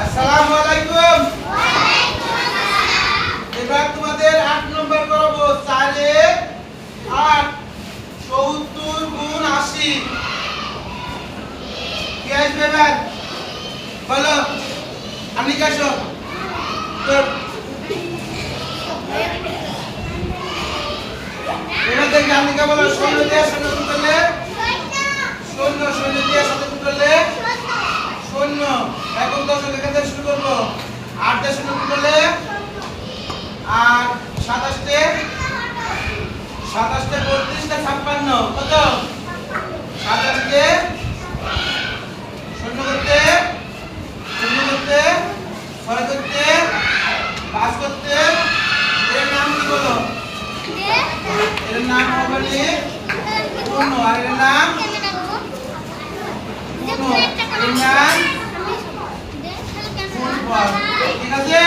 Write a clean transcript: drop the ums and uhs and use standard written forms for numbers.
আসসালামু আলাইকুম। এবার তোমাদের 8 নম্বর করব 4 এ 8 70 গুণ 80 কি আসবে এবার বলো আমি কাশো তো এবার দেখি আমি কে বলো শূন্য দিয়ে শূন্য গুণ করলে শূন্য শূন্য দিয়ে সাথে গুণ করলে শূন্য এখন দশক এখান থেকে শুরু করবো 8 দিয়ে শূন্য গুণ করলে আর 27 তে 32 তে 32 তে 56 কত 27 কে শূন্য করতে 6 করতে 5 করতে এর নাম কি বলো এর নাম হবে পূর্ণ আর এর নাম পূর্ণ এর নাম গুণফল ঠিক আছে